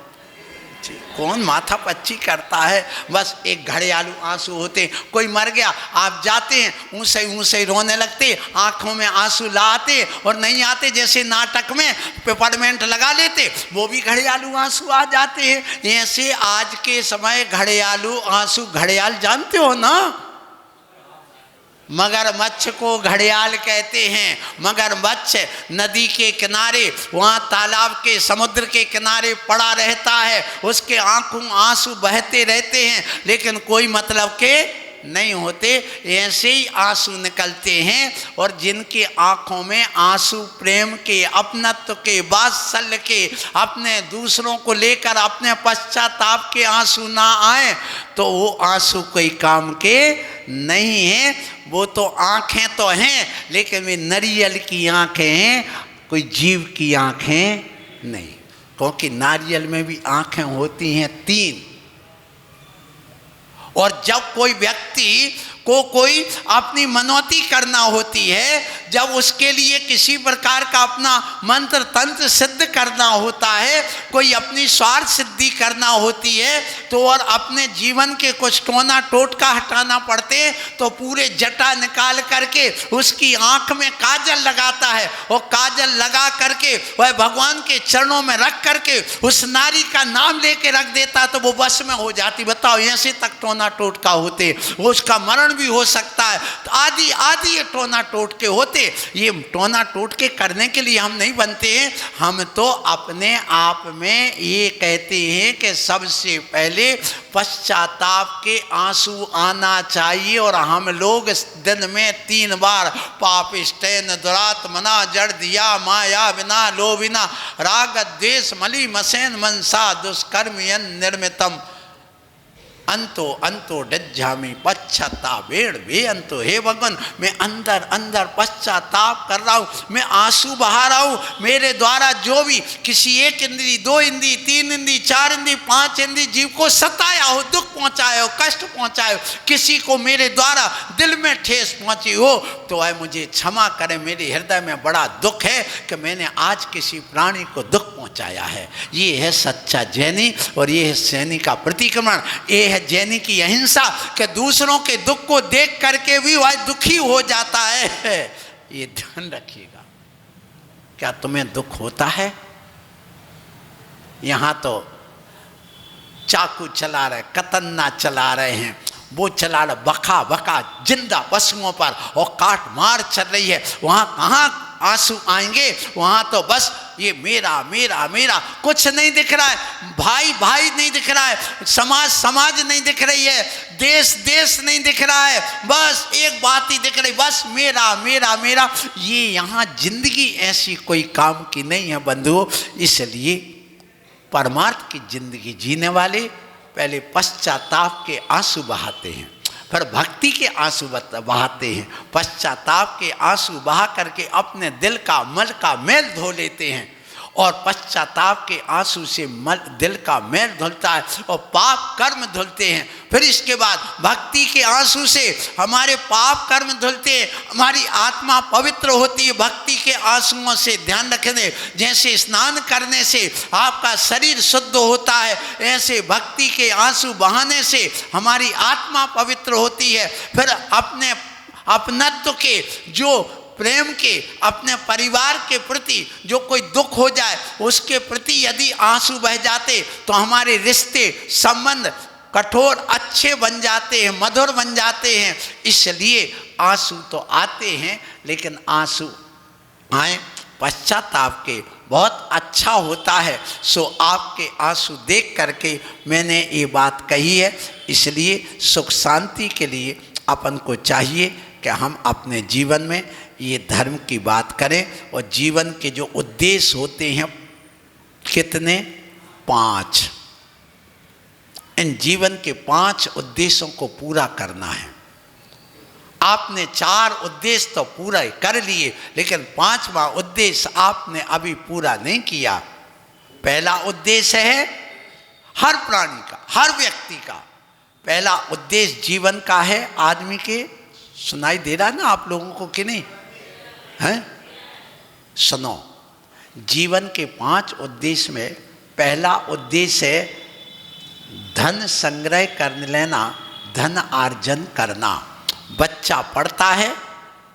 S3: कौन माथा पच्ची करता है। बस एक घड़ियालू आंसू होते। कोई मर गया, आप जाते हैं, ऊंसे रोने लगते, आंखों में आंसू लाते, और नहीं आते जैसे नाटक में पेपरमेंट लगा लेते, वो भी घड़ियालू आंसू आ जाते हैं। ऐसे आज के समय घड़ियालू आंसू, घड़ियाल जानते हो ना, मगरमच्छ को घड़ियाल कहते हैं। मगरमच्छ नदी के किनारे, वहाँ तालाब के, समुद्र के किनारे पड़ा रहता है, उसके आंखों आंसू बहते रहते हैं, लेकिन कोई मतलब के नहीं होते, ऐसे ही आंसू निकलते हैं। और जिनकी आंखों में आंसू प्रेम के, अपनत्व के, वात्सल्य के, अपने दूसरों को लेकर अपने पश्चाताप के आंसू ना आए, तो वो आंसू कोई काम के नहीं है। वो तो आंखें तो हैं, लेकिन वे नारियल की आंखें हैं, कोई जीव की आंखें नहीं। क्योंकि नारियल में भी आंखें होती हैं 3। और जब कोई व्यक्ति को कोई अपनी मनौती करना होती है, जब उसके लिए किसी प्रकार का अपना मंत्र तंत्र सिद्ध करना होता है, कोई अपनी स्वार्थ सिद्धि करना होती है, तो और अपने जीवन के कुछ टोना टोटका हटाना पड़ते, तो पूरे जटा निकाल करके उसकी आंख में काजल लगाता है, और काजल लगा करके वह भगवान के चरणों में रख करके उस नारी का नाम लेके रख देता, तो वो बस में हो जाती। बताओ, ऐसे तक टोना टोटका होते, वो उसका मरण भी हो सकता है। तो आदि आदि ये टोना टोटके होते। ये टोना टोटके करने के लिए हम नहीं बनते हैं, हम तो अपने आप में ये कहते हैं कि सबसे पहले पश्चाताप के आंसू आना चाहिए। और हम लोग इस दिन में 3 बार पापिष्टेन दुरात्मना जड़ दिया माया बिना लोभिना राग द्वेष मली मसेन मनसा दुष्कर्मयन निर्मितम अंतो अंतो डज्जामी पश्चातापेड़ वे अंतो। हे भगवान, मैं अंदर अंदर पश्चाताप कर रहा हूँ, मैं आंसू बहा रहा हूँ। मेरे द्वारा जो भी किसी 1 इंद्री, 2 इंद्री, 3 इंद्री, 4 इंद्री, 5 इंद्री जीव को सताया हो, दुख पहुँचाया हो, कष्ट पहुँचाया हो, किसी को मेरे द्वारा दिल में ठेस पहुँची हो, तो वह मुझे क्षमा करे। मेरे हृदय में बड़ा दुख है कि मैंने आज किसी प्राणी को दुख पहुँचाया है। ये है सच्चा जैनी, और ये है सैनी का प्रतिक्रमण। ये है जैनी की अहिंसा कि दूसरों के दुख को देख करके भी वह दुखी हो जाता है। ये ध्यान रखिएगा। क्या तुम्हें दुख होता है? यहां तो चाकू चला रहे, कतन्ना चला रहे हैं, वो चला रहे बका बका जिंदा पशुओं पर, और काट मार चल रही है। वहाँ कहाँ आंसू आएंगे? वहाँ तो बस ये मेरा मेरा मेरा, कुछ नहीं दिख रहा है, भाई भाई नहीं दिख रहा है, समाज समाज नहीं दिख रही है, देश देश नहीं दिख रहा है, बस एक बात ही दिख रही, बस मेरा मेरा मेरा। ये यहाँ जिंदगी ऐसी कोई काम की नहीं है बंधुओं। इसलिए परमार्थ की जिंदगी जीने वाले पहले पश्चाताप के आंसू बहाते हैं, फिर भक्ति के आंसू बहाते हैं। पश्चाताप के आंसू बहा करके अपने दिल का मल का मैल धो लेते हैं, और पश्चाताप के आंसू से दिल का मैल धुलता है और पाप कर्म धुलते हैं। फिर इसके बाद भक्ति के आंसू से हमारे पाप कर्म धुलते हैं, हमारी आत्मा पवित्र होती है। भक्ति के आंसुओं से ध्यान रखने, जैसे स्नान करने से आपका शरीर शुद्ध होता है, ऐसे भक्ति के आंसू बहाने से हमारी आत्मा पवित्र होती है। फिर अपने अपनत्व के, जो प्रेम के, अपने परिवार के प्रति जो कोई दुख हो जाए उसके प्रति यदि आंसू बह जाते तो हमारे रिश्ते संबंध कठोर अच्छे बन जाते हैं, मधुर बन जाते हैं। इसलिए आंसू तो आते हैं, लेकिन आंसू आए पश्चाताप के बहुत अच्छा होता है। सो आपके आंसू देख करके मैंने ये बात कही है। इसलिए सुख शांति के लिए अपन को चाहिए कि हम अपने जीवन में ये धर्म की बात करें, और जीवन के जो उद्देश्य होते हैं कितने? 5। इन जीवन के 5 उद्देश्यों को पूरा करना है। आपने 4 उद्देश्य तो पूरा कर लिए, लेकिन 5वां उद्देश्य आपने अभी पूरा नहीं किया। पहला उद्देश्य है हर प्राणी का, हर व्यक्ति का पहला उद्देश्य जीवन का है आदमी के। सुनाई दे रहा है ना आप लोगों को कि नहीं है? सुनो, जीवन के 5 उद्देश्य में पहला उद्देश्य है धन संग्रह कर लेना, धन अर्जन करना। बच्चा पढ़ता है,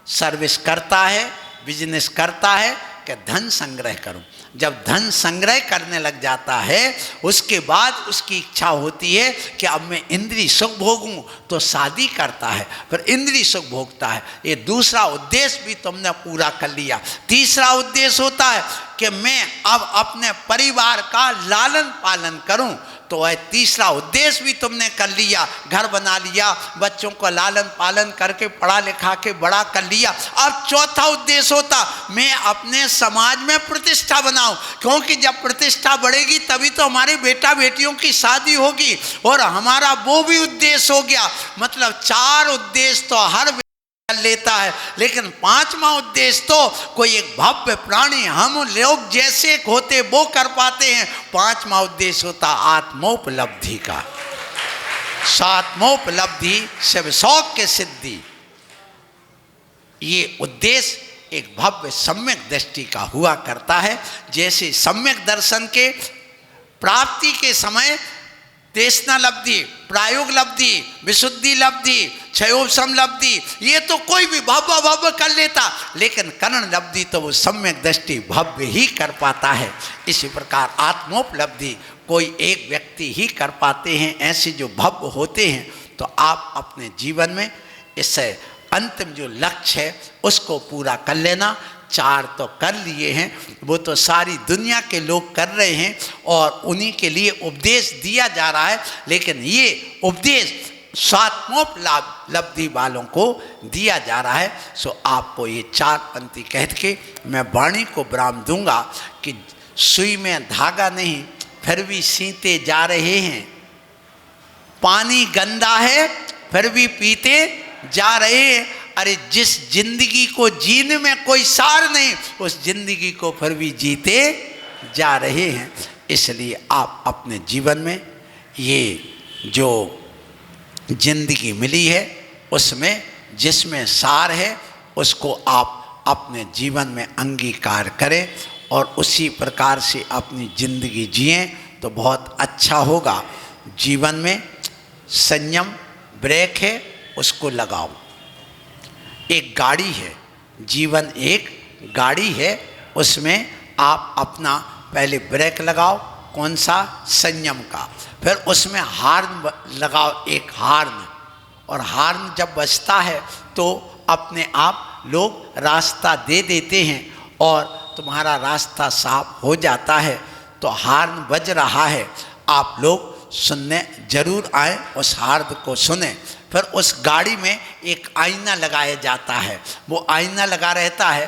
S3: सर्विस करता है, बिजनेस करता है कि धन संग्रह करूं। जब धन संग्रह करने लग जाता है उसके बाद उसकी इच्छा होती है कि अब मैं इंद्रिय सुख भोगूं, तो शादी करता है, फिर इंद्रिय सुख भोगता है। ये दूसरा उद्देश्य भी तुमने पूरा कर लिया। तीसरा उद्देश्य होता है कि मैं अब अपने परिवार का लालन पालन करूं, तो वह तीसरा उद्देश्य भी तुमने कर लिया। घर बना लिया, बच्चों को लालन पालन करके पढ़ा लिखा के बड़ा कर लिया। अब चौथा उद्देश्य होता मैं अपने समाज में प्रतिष्ठा बनाऊं, क्योंकि जब प्रतिष्ठा बढ़ेगी तभी तो हमारे बेटा बेटियों की शादी होगी, और हमारा वो भी उद्देश्य हो गया। मतलब 4 उद्देश्य तो हर कर लेता है, लेकिन 5वां उद्देश्य तो कोई एक भव्य प्राणी हम लोग जैसे होते वो कर पाते हैं। 5वां उद्देश्य होता आत्मोपलब्धि का। आत्मोपलब्धि सब शौक के सिद्धि। ये उद्देश्य एक भव्य सम्यक दृष्टि का हुआ करता है। जैसे सम्यक दर्शन के प्राप्ति के समय तेष्णा लब्धि, प्रायोग लब्धि, विशुद्धि लब्धि, क्षयोपशम लब्धि, ये तो कोई भी भव्य भव्य कर लेता, लेकिन करण लब्धि तो वो सम्यक दृष्टि भव्य ही कर पाता है। इसी प्रकार आत्मोपलब्धि कोई एक व्यक्ति ही कर पाते हैं। ऐसे जो भव्य होते हैं, तो आप अपने जीवन में इससे अंतिम जो लक्ष्य है उसको पूरा कर लेना। 4 तो कर लिए हैं, वो तो सारी दुनिया के लोग कर रहे हैं और उन्हीं के लिए उपदेश दिया जा रहा है, लेकिन ये उपदेश स्वात्मोपलब्धि वालों को दिया जा रहा है। सो आपको ये 4 पंक्ति कह के मैं वाणी को विराम दूंगा कि सुई में धागा नहीं फिर भी सीते जा रहे हैं, पानी गंदा है फिर भी पीते जा रहे हैं। अरे जिस जिंदगी को जीने में कोई सार नहीं, उस जिंदगी को फिर भी जीते जा रहे हैं। इसलिए आप अपने जीवन में ये जो जिंदगी मिली है उसमें जिसमें सार है उसको आप अपने जीवन में अंगीकार करें और उसी प्रकार से अपनी जिंदगी जिएं तो बहुत अच्छा होगा। जीवन में संयम ब्रेक है, उसको लगाओ। एक गाड़ी है, जीवन एक गाड़ी है, उसमें आप अपना पहले ब्रेक लगाओ, कौन सा? संयम का। फिर उसमें हार्न लगाओ, एक हार्न, और हार्न जब बजता है तो अपने आप लोग रास्ता दे देते हैं और तुम्हारा रास्ता साफ हो जाता है। तो हार्न बज रहा है, आप लोग सुनने जरूर आए, उस हार्न को सुने। फिर उस गाड़ी में एक आईना लगाया जाता है, वो आईना लगा रहता है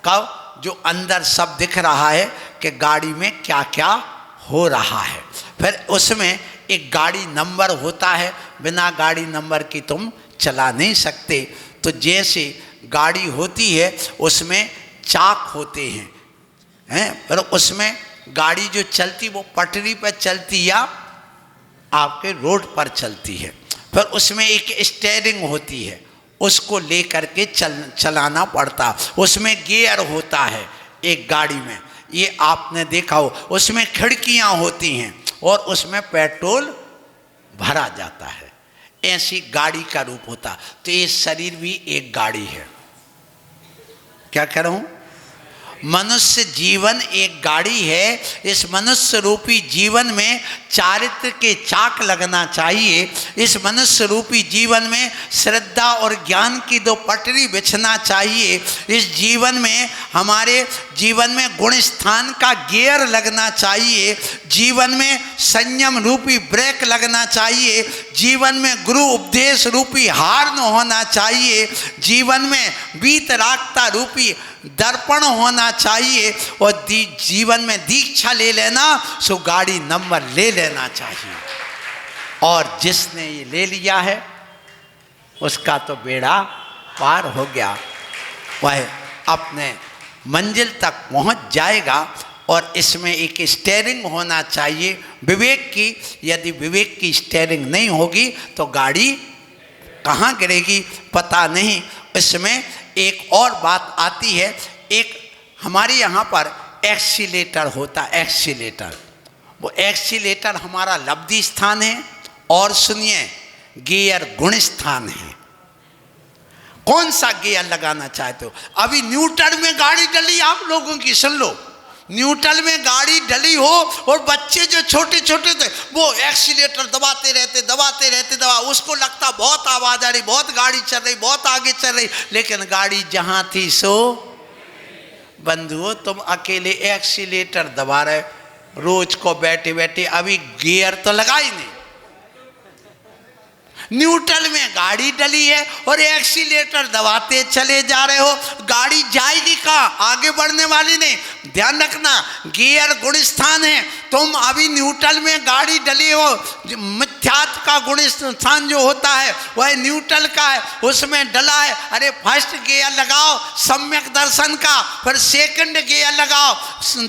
S3: कब? जो अंदर सब दिख रहा है कि गाड़ी में क्या क्या हो रहा है। फिर उसमें एक गाड़ी नंबर होता है, बिना गाड़ी नंबर की तुम चला नहीं सकते। तो जैसे गाड़ी होती है उसमें चाक होते हैं, फिर उसमें गाड़ी जो चलती वो पटरी पर चलती या आपके रोड पर चलती है। फिर उसमें एक स्टीयरिंग होती है, उसको लेकर के चलाना पड़ता। उसमें गियर होता है एक गाड़ी में, ये आपने देखा हो। उसमें खिड़कियां होती हैं और उसमें पेट्रोल भरा जाता है। ऐसी गाड़ी का रूप होता। तो ये शरीर भी एक गाड़ी है। क्या कह रहा हूं? मनुष्य जीवन एक गाड़ी है। इस मनुष्य रूपी जीवन में चारित्र के चाक लगना चाहिए। इस मनुष्य रूपी जीवन में श्रद्धा और ज्ञान की दो पटरी बिछना चाहिए। इस जीवन में, हमारे जीवन में गुण स्थान का गियर लगना चाहिए। जीवन में संयम रूपी ब्रेक लगना चाहिए। जीवन में गुरु उपदेश रूपी हार्न होना चाहिए। जीवन में वीतरागता रूपी दर्पण होना चाहिए। और जीवन में दीक्षा ले लेना, सो गाड़ी नंबर ले लेना चाहिए। और जिसने ये ले लिया है उसका तो बेड़ा पार हो गया, वह अपने मंजिल तक पहुंच जाएगा। और इसमें एक स्टीयरिंग होना चाहिए विवेक की। यदि विवेक की स्टीयरिंग नहीं होगी तो गाड़ी कहाँ गिरेगी पता नहीं। इसमें एक और बात आती है, एक हमारे यहाँ पर एक्सीलेटर होता है। एक्सीलेटर, वो एक्सीलेटर हमारा लब्धि स्थान है, और सुनिए गियर गुण स्थान है। कौन सा गियर लगाना चाहते हो? अभी न्यूट्रल में गाड़ी डली, आप लोगों की सुन लो, न्यूट्रल में गाड़ी डली हो और बच्चे जो छोटे छोटे थे वो एक्सीलेटर दबाते रहते, उसको लगता बहुत आवाज आ रही, बहुत गाड़ी चल रही, बहुत आगे चल रही, लेकिन गाड़ी जहां थी सो बंधुओं, तुम अकेले एक्सीलेटर दबा रहे रोज को बैठे बैठे, अभी गियर तो लगा ही नहीं। न्यूट्रल में गाड़ी डली है और एक्सीलेटर दबाते चले जा रहे हो, गाड़ी जाएगी कहाँ? आगे बढ़ने वाली नहीं। ध्यान रखना, गियर गुण स्थान है। तुम अभी न्यूट्रल में गाड़ी डली हो, मिथ्यात्व का गुण स्थान जो होता है वह न्यूट्रल का है, उसमें डला है। अरे फर्स्ट गियर लगाओ सम्यक दर्शन का, फिर सेकंड गियर लगाओ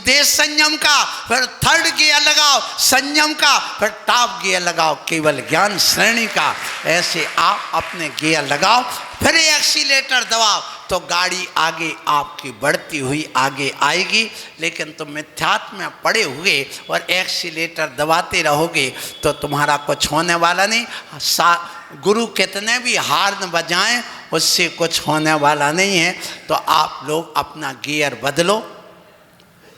S3: देश संयम का, फिर थर्ड गियर लगाओ संयम का, फिर टॉप गियर लगाओ केवल ज्ञान श्रेणी का। ऐसे आप अपने गियर लगाओ, फिर एक्सीलेटर दबाओ, तो गाड़ी आगे आपकी बढ़ती हुई आगे आएगी। लेकिन तुम मिथ्यात्व में पड़े हुए और एक्सीलेटर दबाते रहोगे तो तुम्हारा कुछ होने वाला नहीं। गुरु कितने भी हार्न बजाएं उससे कुछ होने वाला नहीं है। तो आप लोग अपना गियर बदलो,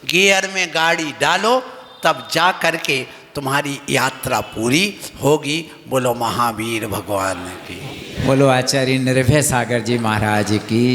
S3: गियर में गाड़ी डालो, तब जा करके तुम्हारी यात्रा पूरी होगी। बोलो महावीर भगवान की,
S2: बोलो आचार्य निर्भय सागर जी महाराज की।